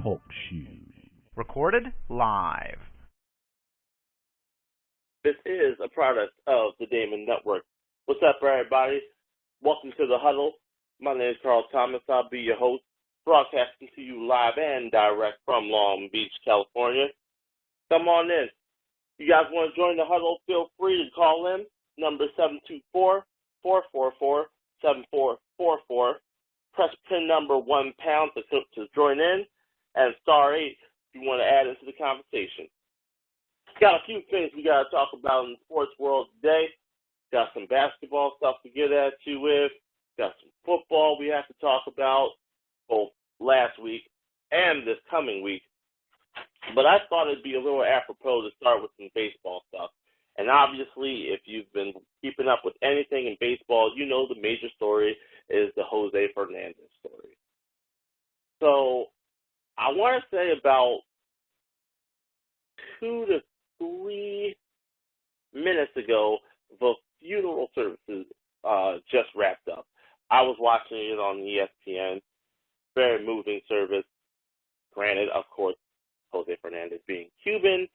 Talk Shoes. Recorded live. This is a product of the DAMON Network. What's up, everybody? Welcome to The Huddle. My name is Carl Thomas. I'll be your host, broadcasting to you live and direct from Long Beach, California. Come on in. You guys want to join The Huddle? Feel free to call in. Number 724-444-7444. Press pin number £1 to join in, and star 8 if you want to add into the conversation. Got a few things we got to talk about in the sports world today. Got some basketball stuff to get at you with. Got some football we have to talk about, both last week and this coming week. But I thought it'd be a little apropos to start with some baseball stuff. And obviously, if you've been keeping up with anything in baseball, you know the major story is the Jose Fernandez story. So I want to say about 2 to 3 minutes ago, the funeral services just wrapped up. I was watching it on ESPN. Very moving service. Granted, of course, Jose Fernandez being Cuban,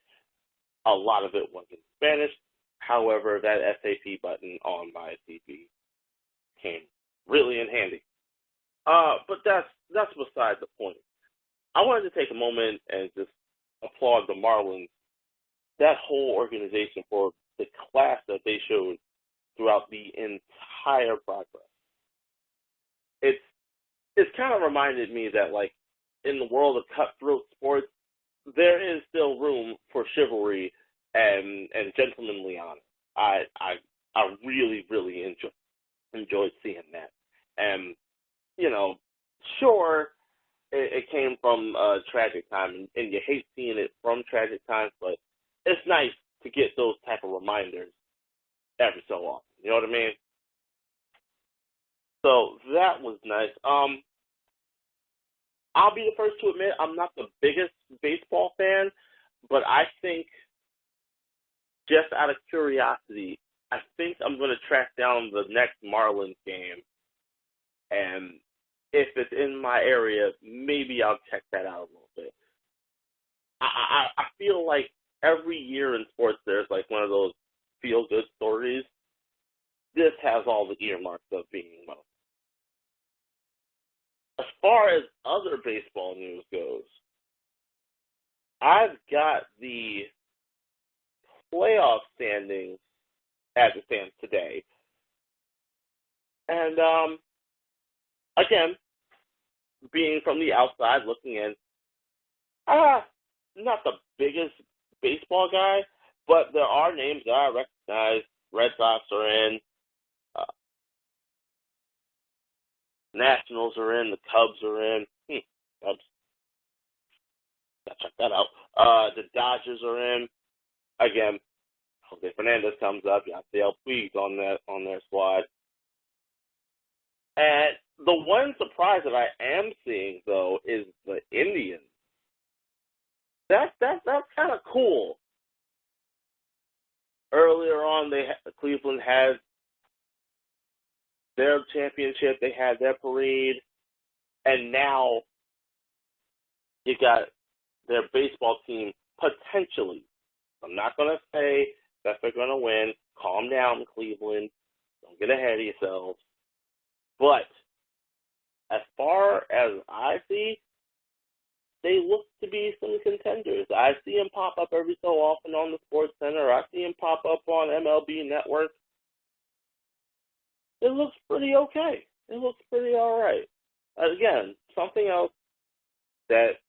a lot of it was in Spanish. However, that SAP button on my TV came really in handy. But that's beside the point. I wanted to take a moment and just applaud the Marlins, that whole organization, for the class that they showed throughout the entire progress. It's kind of reminded me that, like, in the world of cutthroat sports, there is still room for chivalry and gentlemanly honor. I really, really enjoyed seeing that. And, you know, sure, it came from a tragic time, and you hate seeing it from tragic times, but it's nice to get those type of reminders every so often. You know what I mean? So that was nice. I'll be the first to admit I'm not the biggest baseball fan, but I think, just out of curiosity, I think I'm going to track down the next Marlins game, and if it's in my area, maybe I'll check that out a little bit. I feel like every year in sports there's like one of those feel-good stories. This has all the earmarks of being one. As far as other baseball news goes, I've got the playoff standings as it stands today. And, again, being from the outside looking in, not the biggest baseball guy, but there are names that I recognize. Red Sox are in. Nationals are in. The Cubs are in. Cubs. Gotta check that out. The Dodgers are in. Again, Jose Fernandez comes up. You have Dale Puig on their squad. And the one surprise that I am seeing, though, is the Indians. That's kind of cool. Earlier on, Cleveland had their championship. They had their parade, and now you got their baseball team potentially. I'm not going to say that they're going to win. Calm down, Cleveland. Don't get ahead of yourselves. But as far as I see, they look to be some contenders. I see them pop up every so often on the Sports Center. I see them pop up on MLB Network. It looks pretty okay. It looks pretty all right. Again, something else that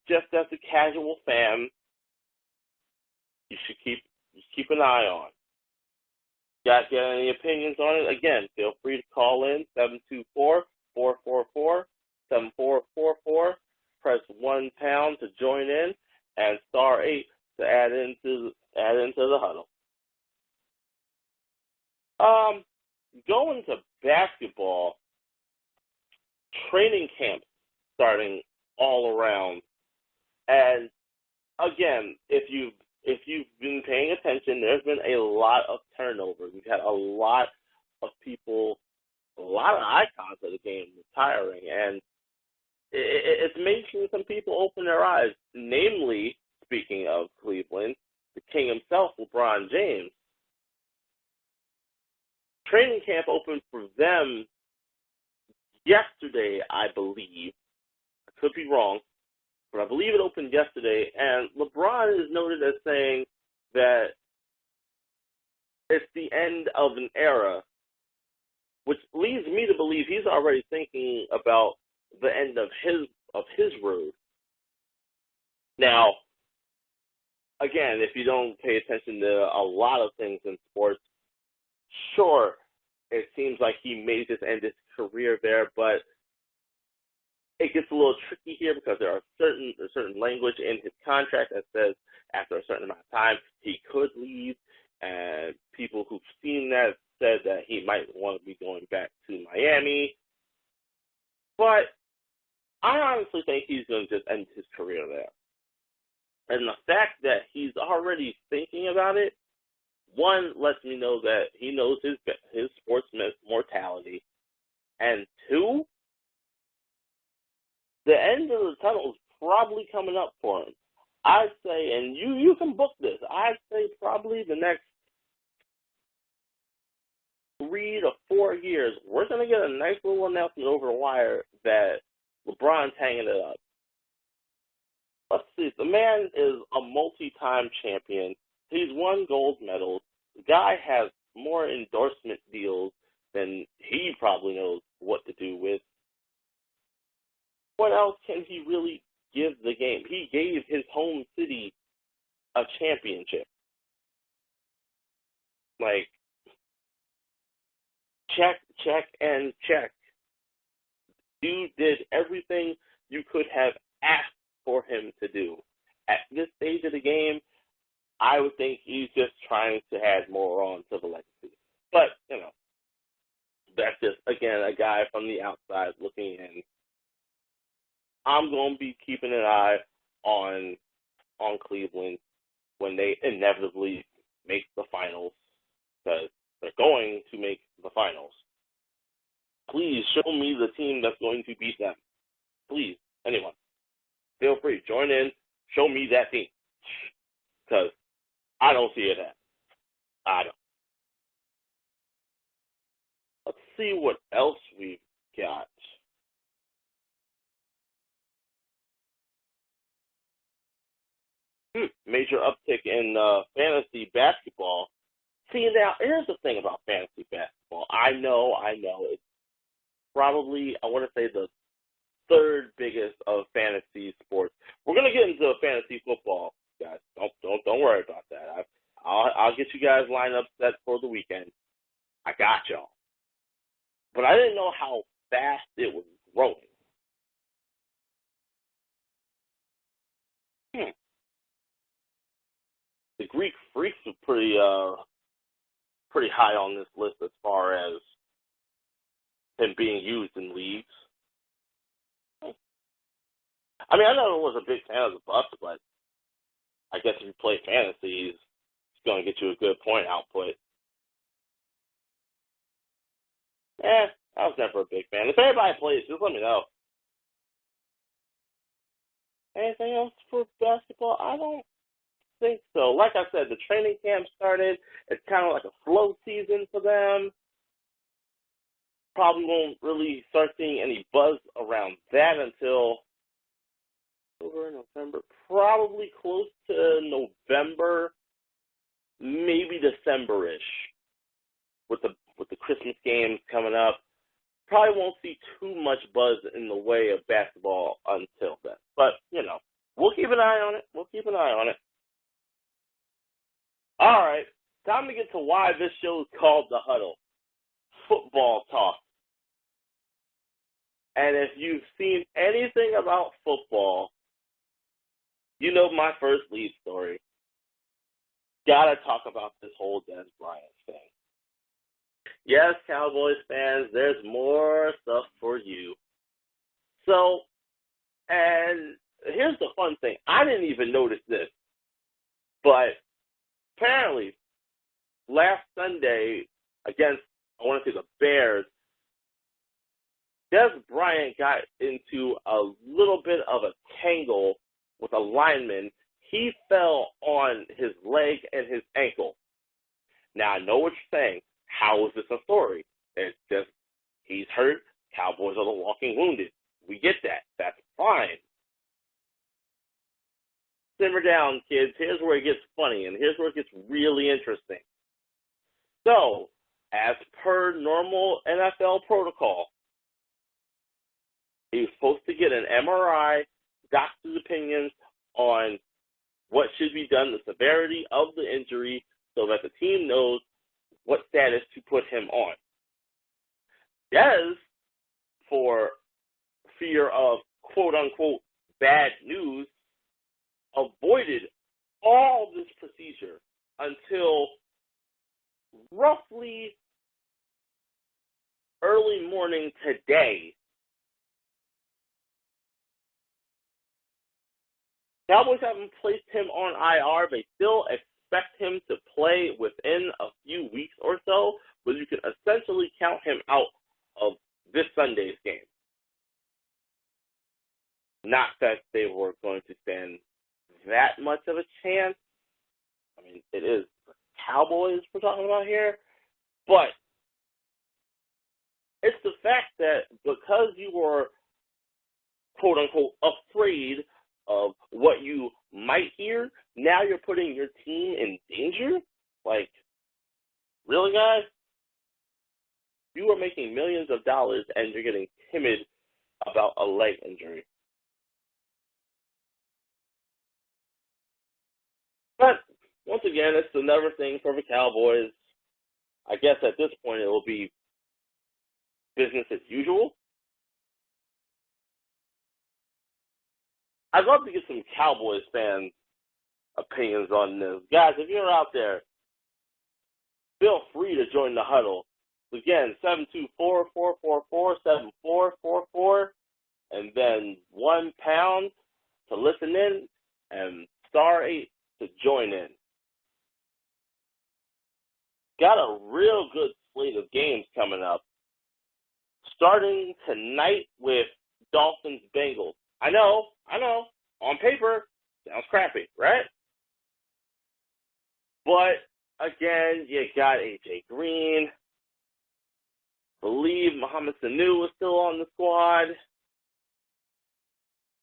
just as a casual fan, you should keep an eye on. Guys, got any opinions on it? Again, feel free to call in 724-444-7444. Press £1 to join in, and star 8 to add into the huddle. Going to basketball, training camps starting all around, and again, if you've been paying attention, there's been a lot of turnover. We've had a lot of people, a lot of icons of the game retiring, and it's making some people open their eyes. Namely, speaking of Cleveland, the king himself, LeBron James. Training camp opened for them yesterday, I believe. I could be wrong, but I believe it opened yesterday. And LeBron is noted as saying that it's the end of an era, which leads me to believe he's already thinking about the end of his road. Now, again, if you don't pay attention to a lot of things in sports, sure, it seems like he may just end his career there, but it gets a little tricky here because there are certain language in his contract that says after a certain amount of time he could leave, and people who've seen that said that he might want to be going back to Miami. But I honestly think he's going to just end his career there. And the fact that he's already thinking about it, one, lets me know that he knows his sports mortality. And two, the end of the tunnel is probably coming up for him. I'd say, and you can book this, I'd say probably the next 3 to 4 years, we're going to get a nice little announcement over the wire that LeBron's hanging it up. Let's see, the man is a multi-time champion. He's won gold medals. The guy has more endorsement deals than he probably knows what to do with. What else can he really give the game? He gave his home city a championship. Like, check, and check. Dude did everything you could have asked for him to do. At this stage of the game, I would think he's just trying to add more on to the legacy. But, that's just, again, a guy from the outside looking in. I'm going to be keeping an eye on Cleveland when they inevitably make the finals, because they're going to make the finals. Please show me the team that's going to beat them. Please, anyone. Feel free, join in, show me that team. Because I don't see it happening. I don't. Let's see what else we've got. Major uptick in fantasy basketball. See, now, here's the thing about fantasy basketball. I know, it's probably, I want to say, the third biggest of fantasy sports. We're going to get into fantasy football, guys. Don't worry about that. I'll get you guys lined up set for the weekend. I got y'all. But I didn't know how fast it was growing. The Greek Freaks are pretty high on this list as far as him being used in leagues. I mean, I never was a big fan of the Bucks, but I guess if you play fantasy, he's going to get you a good point output. I was never a big fan. If anybody plays, just let me know. Anything else for basketball? I don't think so. Like I said, the training camp started. It's kind of like a slow season for them. Probably won't really start seeing any buzz around that until November, probably close to November, maybe December-ish. With the Christmas games coming up, probably won't see too much buzz in the way of basketball until then. But, we'll keep an eye on it. All right, time to get to why this show is called The Huddle. Football talk. And if you've seen anything about football, you know my first lead story. Gotta talk about this whole Des Bryant thing. Yes, Cowboys fans, there's more stuff for you. So, and here's the fun thing. I didn't even notice this, but apparently last Sunday against, I want to say, the Bears, Des Bryant got into a little bit of a tangle with a lineman. He fell on his leg and his ankle. Now, I know what you're saying. How is this a story? It's just, he's hurt. Cowboys are the walking wounded. We get that. That's fine. Simmer down, kids. Here's where it gets funny, and here's where it gets really interesting. So, as per normal NFL protocol, he was supposed to get an MRI, doctor's opinions on what should be done, the severity of the injury, so that the team knows what status to put him on. Des, for fear of quote-unquote bad news, avoided all this procedure until roughly early morning today. Cowboys haven't placed him on IR. They still expect him to play within a few weeks or so, but you can essentially count him out of this Sunday's game. Not that they were going to stand that much of a chance. I mean, it is the Cowboys we're talking about here, but it's the fact that because you were, quote-unquote, afraid of what you might hear, now you're putting your team in danger? Like, really, guys? You are making millions of dollars and you're getting timid about a leg injury. But, once again, it's another thing for the Cowboys. I guess at this point it will be business as usual. I'd love to get some Cowboys fan opinions on this. Guys, if you're out there, feel free to join the huddle. Again, 724-444-7444, and then £1 to listen in, and *8 to join in. Got a real good slate of games coming up. Starting tonight with Dolphins-Bengals. I know, on paper, sounds crappy, right? But, again, you got A.J. Green. Believe Mohamed Sanu is still on the squad.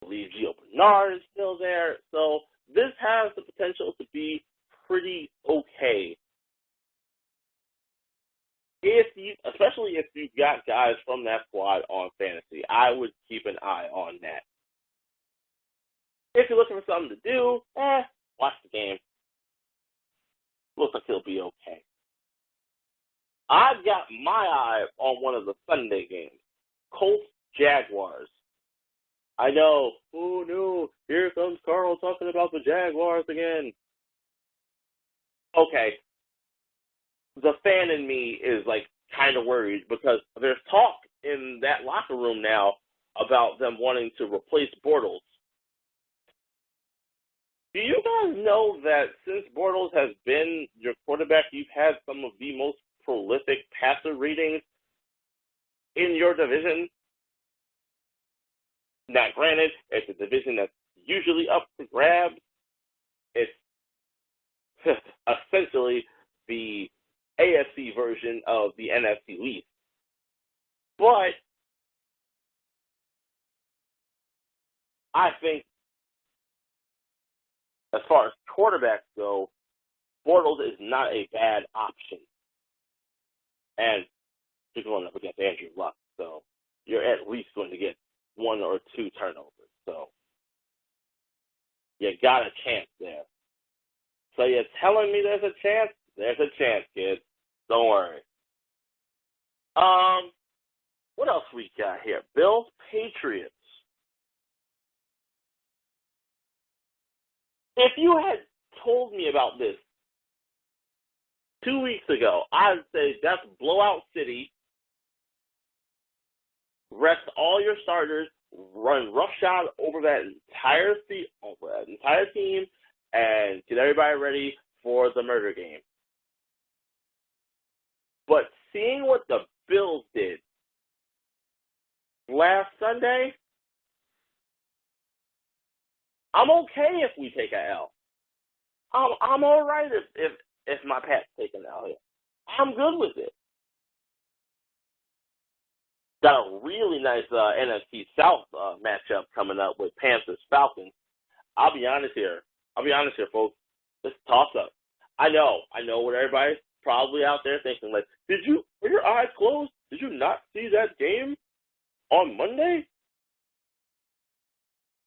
Believe Gio Bernard is still there. So, this has the potential to be pretty okay. Especially if you've got guys from that squad on fantasy, I would keep an eye on that. If you're looking for something to do, watch the game. Looks like he'll be okay. I've got my eye on one of the Sunday games, Colts-Jaguars. I know, oh no, here comes Carl talking about the Jaguars again. Okay, the fan in me is like kind of worried because there's talk in that locker room now about them wanting to replace Bortles. Do you guys know that since Bortles has been your quarterback, you've had some of the most prolific passer ratings in your division? Now, granted, it's a division that's usually up for grabs. It's essentially the AFC version of the NFC East. But I think as far as quarterbacks go, Bortles is not a bad option. And you're going up against Andrew Luck, so you're at least going to get 1 or 2 turnovers. So you got a chance there. So you're telling me there's a chance? There's a chance, kids. Don't worry. What else we got here? Bills, Patriots. If you had told me about this 2 weeks ago, I'd say that's blowout city. Rest all your starters, run roughshod over that entire team, and get everybody ready for the murder game. But seeing what the Bills did last Sunday, I'm okay if we take a L. I'm all right if my Pats take an L here. I'm good with it. Got a really nice NFC South matchup coming up with Panthers Falcons. I'll be honest here, folks. It's a toss-up. I know what everybody's probably out there thinking. Like, were your eyes closed? Did you not see that game on Monday?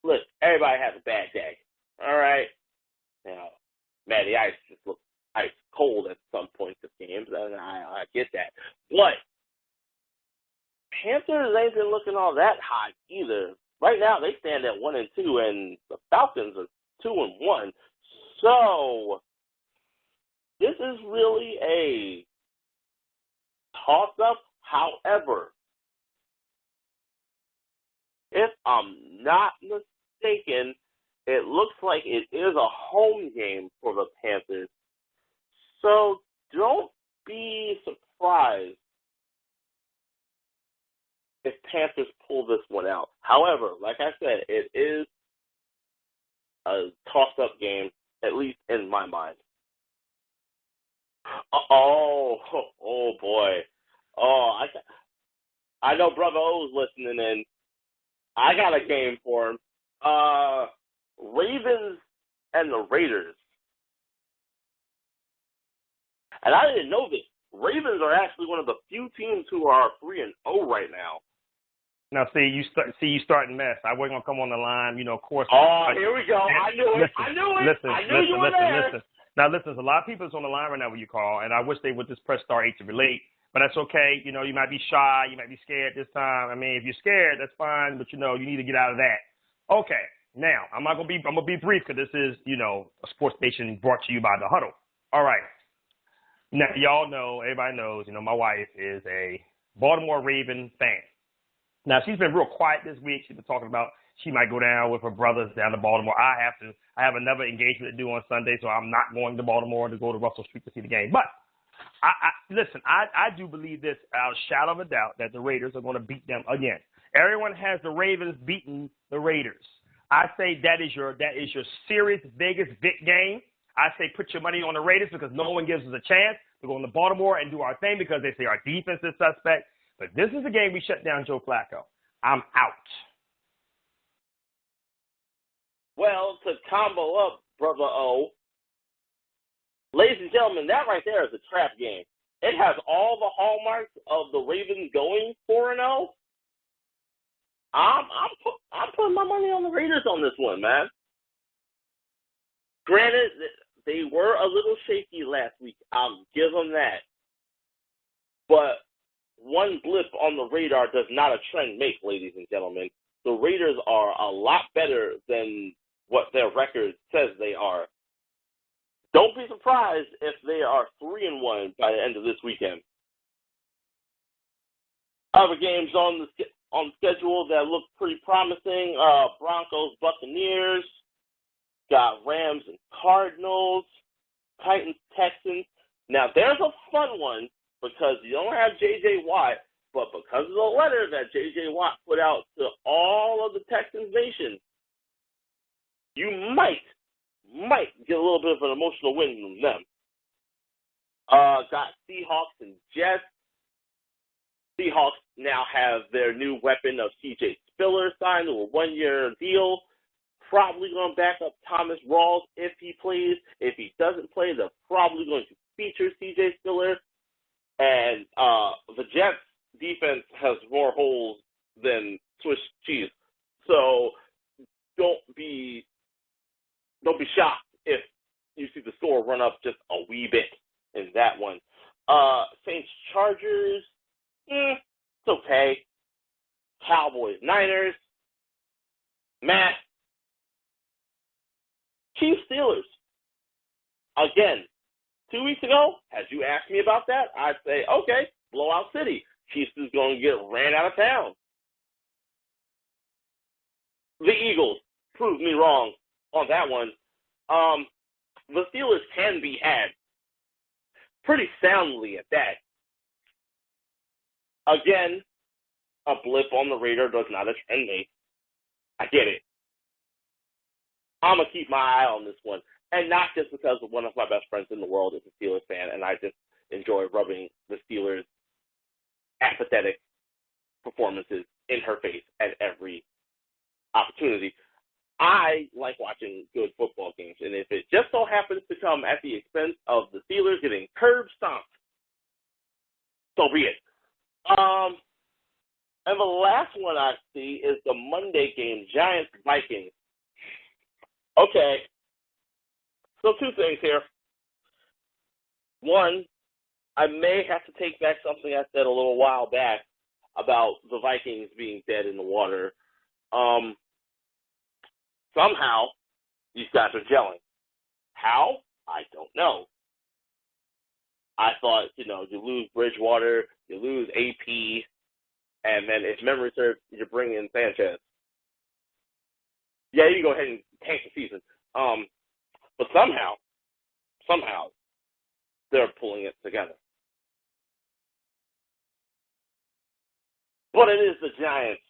Look, everybody has a bad day. All right. Now, man, the ice just looks ice cold at some points of games, and I get that. But Panthers ain't been looking all that hot either. Right now, they stand at 1-2, and the Falcons are 2-1. So this is really a toss-up. However, if I'm not mistaken, it looks like it is a home game for the Panthers. So don't be surprised if Panthers pull this one out. However, like I said, it is a toss-up game, at least in my mind. Oh boy. Oh, I know Brother O's listening in. I got a game for him. Ravens and the Raiders. And I didn't know this. Ravens are actually one of the few teams who are 3-0 right now. Now, you starting mess. I wasn't gonna come on the line, of course. Oh, here we go. I knew it. Listen, I knew you were there. Listen. Now, listen. There's a lot of people that's on the line right now when you call, and I wish they would just press *8 to relate. But that's okay. You might be shy. You might be scared this time. I mean, if you're scared, that's fine. But you need to get out of that. Okay. Now, I'm gonna be brief because this is, a sports station brought to you by The Huddle. All right. Now, y'all know, everybody knows, my wife is a Baltimore Raven fan. Now, she's been real quiet this week. She's been talking about she might go down with her brothers down to Baltimore. I have another engagement to do on Sunday, so I'm not going to Baltimore to go to Russell Street to see the game. But listen, I do believe this out of shadow of a doubt that the Raiders are going to beat them again. Everyone has the Ravens beating the Raiders. I say that is your serious Vegas big game. I say put your money on the Raiders because no one gives us a chance to go into Baltimore and do our thing because they say our defense is suspect. But this is a game we shut down Joe Flacco. I'm out. Well, to combo up, Brother O, ladies and gentlemen, that right there is a trap game. It has all the hallmarks of the Ravens going 4-0. I'm putting my money on the Raiders on this one, man. Granted, they were a little shaky last week. I'll give them that. But one blip on the radar does not a trend make, ladies and gentlemen. The Raiders are a lot better than what their record says they are. Don't be surprised if they are 3-1 by the end of this weekend. Other games on the schedule that look pretty promising: Broncos, Buccaneers, got Rams and Cardinals, Titans, Texans. Now there's a fun one because you don't have J.J. Watt, but because of the letter that J.J. Watt put out to all of the Texans nation, you might get a little bit of an emotional win from them. Got Seahawks and Jets. Seahawks now have their new weapon of C.J. Spiller signed to a 1-year deal. Probably going to back up Thomas Rawls if he plays. If he doesn't play, they're probably going to feature C.J. Spiller. And the Jets' defense has more holes than Swiss cheese. So don't be shocked if you see the score run up just a wee bit in that one. Saints, Chargers, it's okay. Cowboys, Niners, Matt. Chiefs, Steelers. Again, 2 weeks ago, had you asked me about that, I'd say, okay, blowout city. Chiefs is going to get ran out of town. The Eagles proved me wrong on that one. The Steelers can be had pretty soundly at that. Again, a blip on the radar does not offend me. I get it. I'm going to keep my eye on this one. And not just because one of my best friends in the world is a Steelers fan, and I just enjoy rubbing the Steelers' apathetic performances in her face at every opportunity. I like watching good football games, and if it just so happens to come at the expense of the Steelers getting curb stomped, so be it. And the last one I see is the Monday game, Giants-Vikings. Okay, so two things here. One, I may have to take back something I said a little while back about the Vikings being dead in the water. Somehow, these guys are gelling. How? I don't know. I thought, you lose Bridgewater, you lose AP, and then if memory serves, you bring in Sanchez. Yeah, you go ahead and tank the season. But somehow, they're pulling it together. But it is the Giants.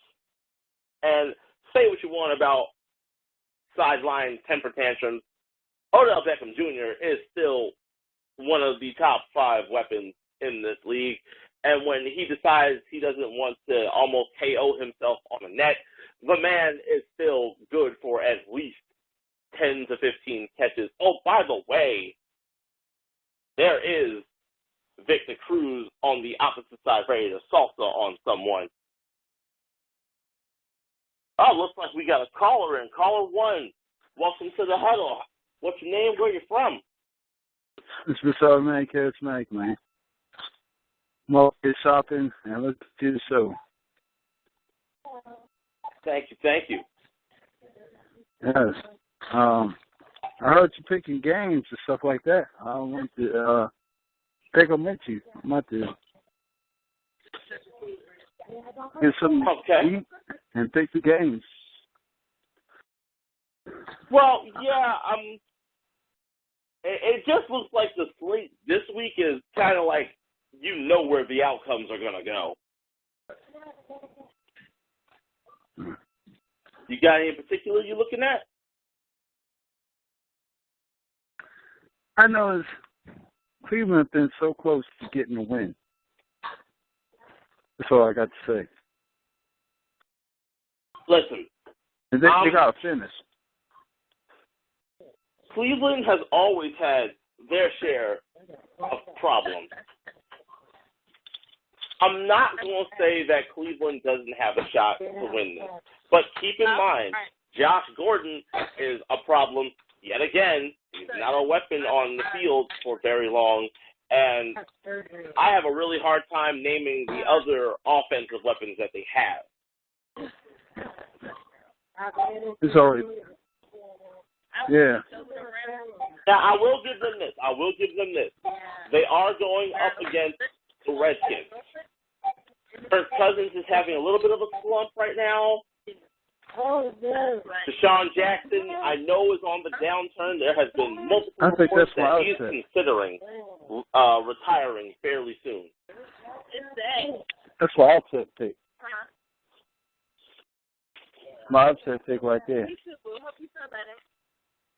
And say what you want about sideline temper tantrums, Odell Beckham Jr. is still one of the top 5 weapons in this league. And when he decides he doesn't want to almost KO himself on the net, the man is still good for at least 10 to 15 catches. Oh, by the way, there is Victor Cruz on the opposite side ready to salsa on someone. Oh, looks like we got a caller in. Caller 1. Welcome to the huddle. What's your name? Where you from? It's Mr. Man, Charismatic, man. Market shopping and look to the show. Thank you. Yes. I heard you picking games and stuff like that. I want to take a minute. I'm about to get something to eat and pick the games. Well, yeah, it just looks like the slate this week is kind of like where the outcomes are going to go. You got any in particular you're looking at? I know Cleveland has been so close to getting a win. That's all I got to say. Listen. And they got to finish. Cleveland has always had their share of problems. I'm not going to say that Cleveland doesn't have a shot to win this. But keep in mind, Josh Gordon is a problem yet again. He's not a weapon on the field for very long. And I have a really hard time naming the other offensive weapons that they have. It's already. Yeah. Now, I will give them this. They are going up against the Redskins. Kirk Cousins is having a little bit of a slump right now. Deshaun Jackson, I know, is on the downturn. There has been multiple reports that he's considering retiring fairly soon. That's my upset pick. My upset pick right there.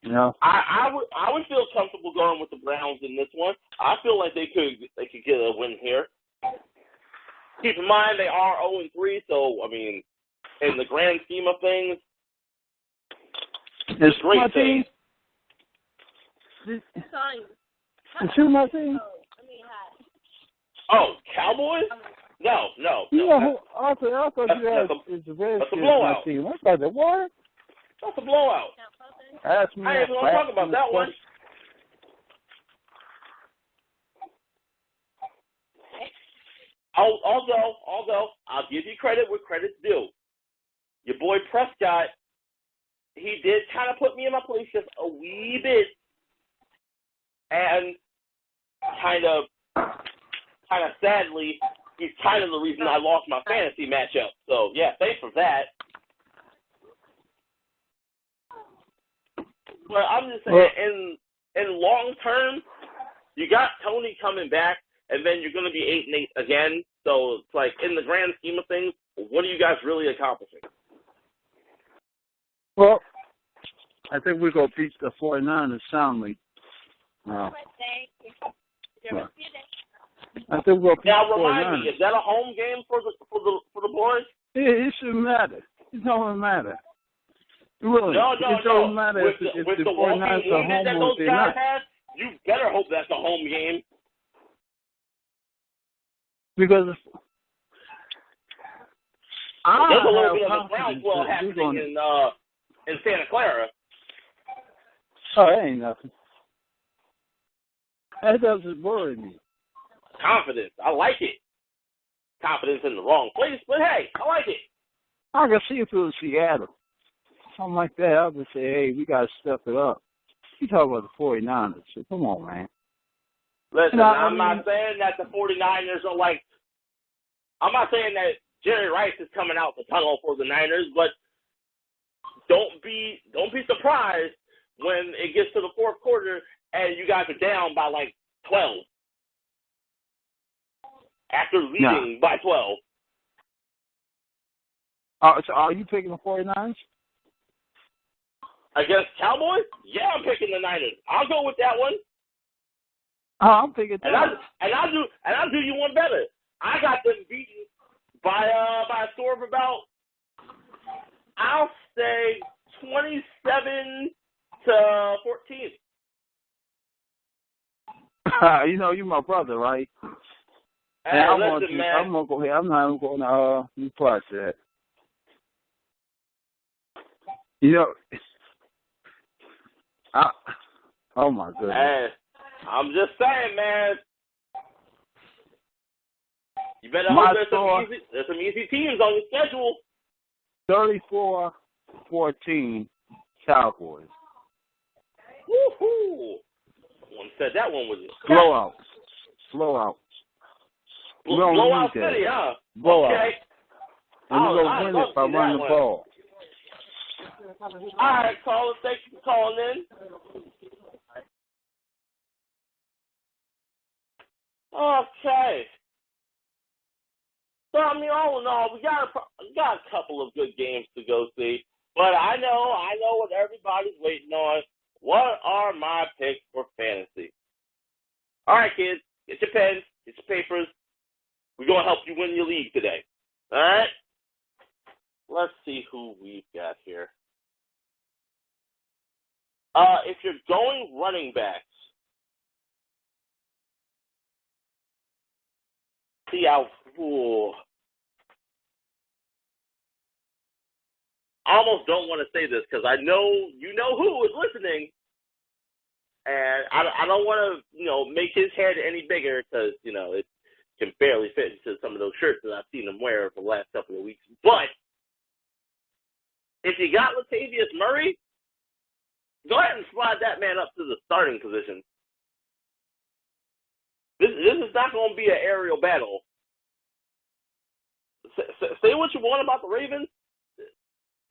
You know? I would feel comfortable going with the Browns in this one. I feel like they could get a win here. Keep in mind they are 0-3, so I mean, in the grand scheme of things, it's a great thing. Is you my team? Oh, Cowboys? No. I thought you had the Redskins. That's a blowout. Team. I thought that what? That's a blowout. Ask me. I ain't going to talk about that one. Although, I'll give you credit where credit's due. Your boy Prescott, he did kind of put me in my place just a wee bit. And kind of sadly, he's kind of the reason I lost my fantasy matchup. So, yeah, thanks for that. But I'm just saying, in long term, you got Tony coming back, and then you're going to be 8-8 again. So it's like, in the grand scheme of things, what are you guys really accomplishing? Well, I think we're going to beat the 49ers soundly. Well, I think we're going to beat Now, the 49ers. remind me, is that a home game for the boys? It shouldn't matter. It don't matter. Really, No. it don't matter With if the the 49ers are home that or those they're guys not. have, you better hope that's a home game. Because there's a little bit of a groundswell happening in Santa Clara. Oh, that ain't nothing. That doesn't worry me. Confidence. I like it. Confidence in the wrong place, but hey, I like it. I can see if it was Seattle. Something like that, I would say, hey, we got to step it up. You talk about the 49ers. So come on, man. Listen, I'm not saying that the 49ers are like, I'm not saying that Jerry Rice is coming out the tunnel for the Niners, but don't be surprised when it gets to the fourth quarter and you guys are down by like 12 after leading by 12. So are you picking the 49ers? Against Cowboys? Yeah, I'm picking the Niners. I'll go with that one. I'm picking and I'll do you one better. I got them beaten by a score of about, I'll say 27-14. You know, you're my brother, right? Hey, listen, man. I'm gonna go ahead. I'm not even going to reply to that. You know, oh my goodness. Hey, I'm just saying, man. You better hope there's some easy teams on your schedule. 34-14 Cowboys. Woohoo! One said that one was blowout. Blowout city, huh? Blowout. Okay. And we're going to win it by running the ball. All right, caller, thank you for calling in. Okay. So, I mean, all in all, we got a couple of good games to go see. But I know what everybody's waiting on. What are my picks for fantasy? All right, kids, get your pens, get your papers. We're going to help you win your league today. All right? Let's see who we've got here. If you're going running backs, see how I almost don't want to say this because I know you know who is listening, and I don't want to make his head any bigger because it can barely fit into some of those shirts that I've seen him wear for the last couple of weeks. But if you got Latavius Murray, go ahead and slide that man up to the starting position. This is not going to be an aerial battle. Say what you want about the Ravens.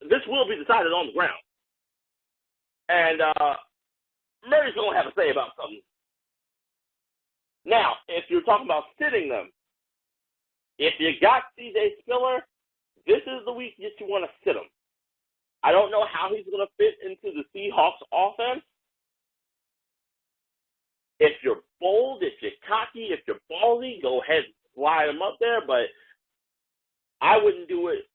This will be decided on the ground. And Murray's going to have a say about something. Now, if you're talking about sitting them, if you got C.J. Spiller, this is the week that you want to sit him. I don't know how he's going to fit into the Seahawks offense. If you're bold, if you're cocky, if you're ballsy, go ahead and slide him up there. But I wouldn't do it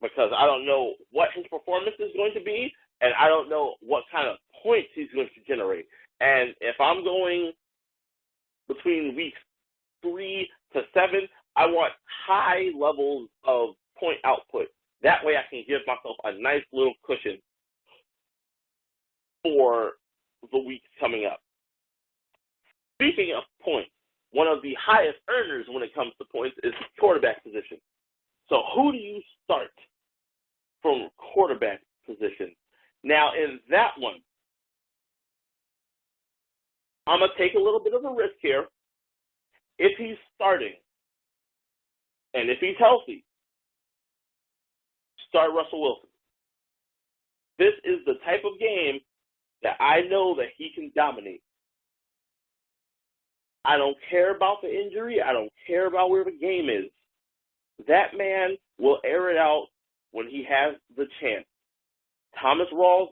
because I don't know what his performance is going to be, and I don't know what kind of points he's going to generate. And if I'm going between weeks 3 to 7, I want high levels of point output. That way I can give myself a nice little cushion for the weeks coming up. Speaking of points, one of the highest earners when it comes to points is the quarterback position. So who do you start from quarterback position? Now, in that one, I'm going to take a little bit of a risk here. If he's starting and if he's healthy, start Russell Wilson. This is the type of game that I know that he can dominate. I don't care about the injury. I don't care about where the game is. that man will air it out when he has the chance. Thomas Rawls,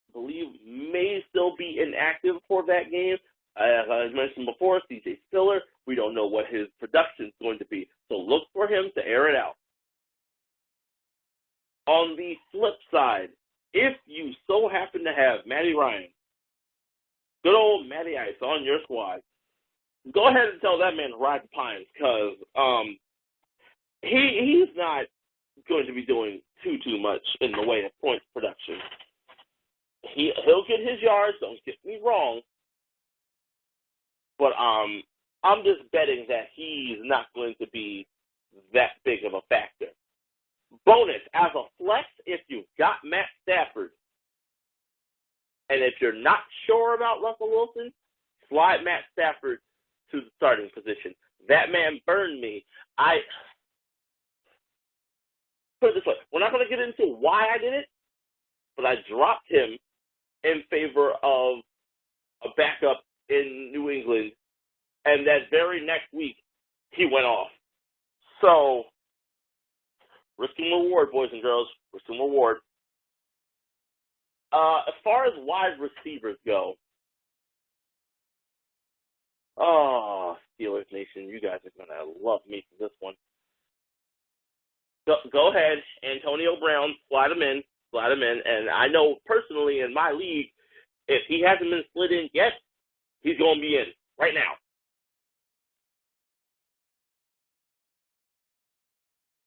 I believe, may still be inactive for that game. As I mentioned before, CJ Spiller, we don't know what his production is going to be. So look for him to air it out. On the flip side, if you so happen to have Matty Ryan, good old Matty Ice on your squad, go ahead and tell that man to ride the pines, because he's not going to be doing too much in the way of points production. He'll get his yards, don't get me wrong, but I'm just betting that he's not going to be that big of a factor. Bonus, as a flex, if you've got Matt Stafford, and if you're not sure about Russell Wilson, slide Matt Stafford to the starting position. That man burned me. Put it this way, we're not going to get into why I did it, but I dropped him in favor of a backup in New England, and that very next week, he went off. So, risk and reward, boys and girls, risk and reward. As far as wide receivers go, Steelers Nation, you guys are going to love me for this one. Go ahead, Antonio Brown, slide him in, and I know personally in my league, if he hasn't been slid in yet, he's going to be in right now.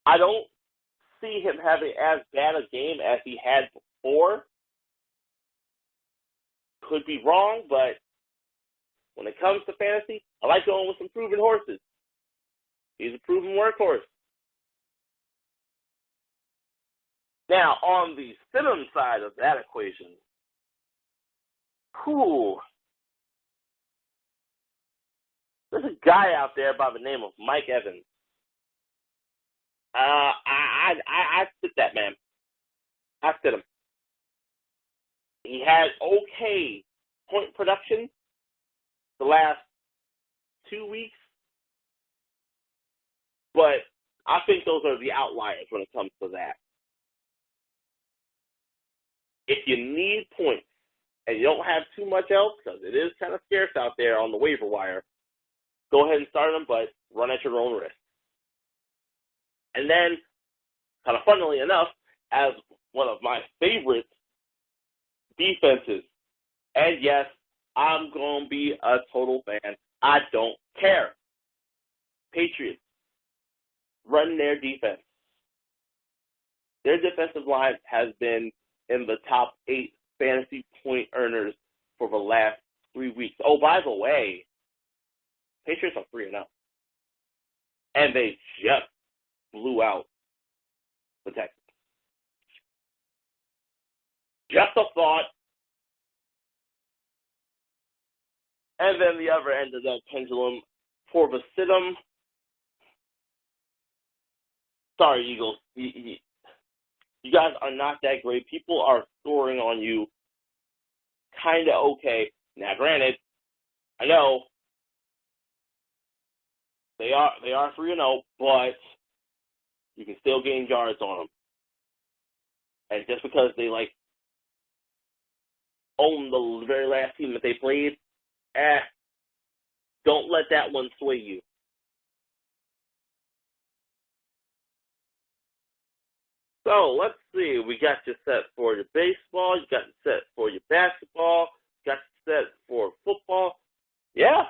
I don't see him having as bad a game as he had before. Could be wrong, but when it comes to fantasy, I like going with some proven horses. He's a proven workhorse. Now, on the Stidham side of that equation, there's a guy out there by the name of Mike Evans. I sit that man. I sit him. He had okay point production the last 2 weeks, but I think those are the outliers when it comes to that. If you need points and you don't have too much else, because it is kind of scarce out there on the waiver wire, go ahead and start them, but run at your own risk. And then, kind of funnily enough, as one of my favorite defenses, and yes, I'm going to be a total fan. I don't care. Patriots, run their defense. Their defensive line has been in the top 8 fantasy point earners for the last 3 weeks. Oh, by the way, Patriots are 3-0. And they just blew out the Texans. Just a thought. And then the other end of that pendulum for the Stidham. Sorry, Eagles. You guys are not that great. People are scoring on you kind of okay. Now, granted, I know they are 3-0, but you can still gain yards on them. And just because they own the very last team that they played, don't let that one sway you. So, let's see. We got you set for your baseball. You got you set for your basketball. You got you set for football. Yeah.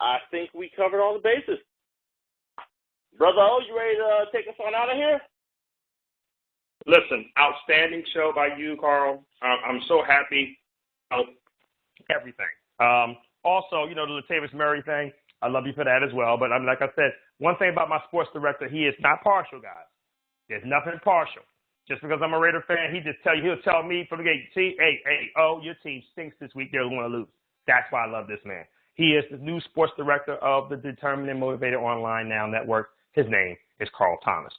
I think we covered all the bases. Brother O, you ready to take us on out of here? Listen, outstanding show by you, Carl. I'm so happy about everything. Also, the Latavius Murray thing, I love you for that as well. But like I said, one thing about my sports director, he is not partial, guys. There's nothing partial. Just because I'm a Raider fan, he'll tell me from the gate, your team stinks this week, they're going to lose. That's why I love this man. He is the new sports director of the Determined and Motivated Online Now Network. His name is Carl Thomas.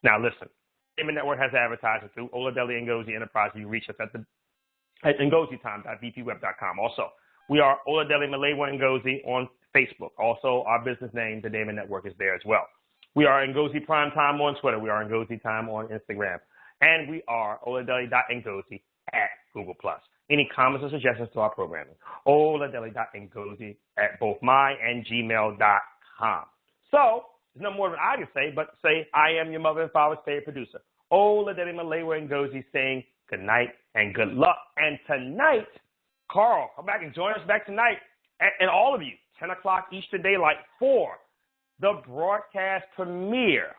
Now listen, Damon Network has advertising through Oladelli Ngozi Enterprise. You can reach us at ngozitime.vpweb.com. Also, we are Oladelli Malewa Ngozi on Facebook. Also, our business name, the Damon Network, is there as well. We are Ngozi Prime Time on Twitter. We are Ngozi Time on Instagram. And we are oladeli.ngozi at Google+. Any comments or suggestions to our programming? oladeli.ngozi at both my and gmail.com. So, there's no more than I can say, but say, I am your mother and father's favorite producer. Oladeli Malewa Ngozi saying good night and good luck. And tonight, Carl, come back and join us back tonight, and all of you, 10 o'clock Eastern Daylight, for the broadcast premiere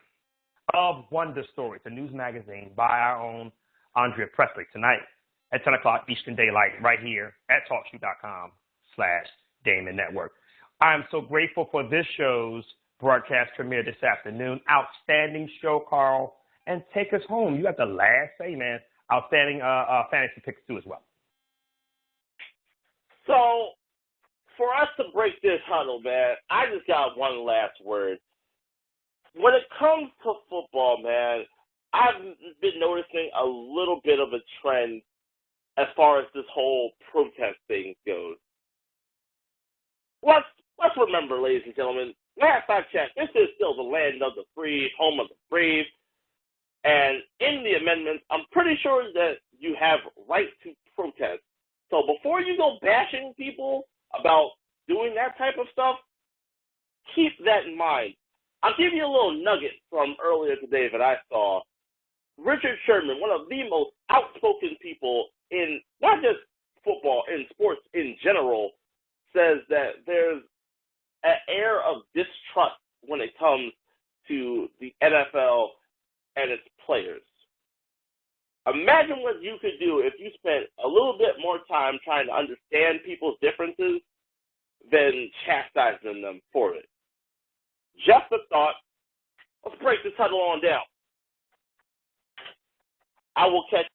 of Wonder Stories, the news magazine by our own Andrea Presley, tonight at 10 o'clock Eastern Daylight, right here at TalkShoe.com/Damon Network. I'm so grateful for this show's broadcast premiere this afternoon. Outstanding show, Carl. And take us home. You got the last say, man. Outstanding fantasy picks, too, as well. So, for us to break this huddle, man, I just got one last word. When it comes to football, man, I've been noticing a little bit of a trend as far as this whole protest thing goes. Let's remember, ladies and gentlemen, last I checked, this is still the land of the free, home of the brave. And in the amendments, I'm pretty sure that you have right to protest. So before you go bashing people about doing that type of stuff, keep that in mind. I'll give you a little nugget from earlier today that I saw. Richard Sherman, one of the most outspoken people in not just football, in sports in general, says that there's an air of distrust when it comes to the NFL and its players. Imagine what you could do if you spent a little bit more time trying to understand people's differences than chastising them for it. Just a thought. Let's break this huddle on down. I will catch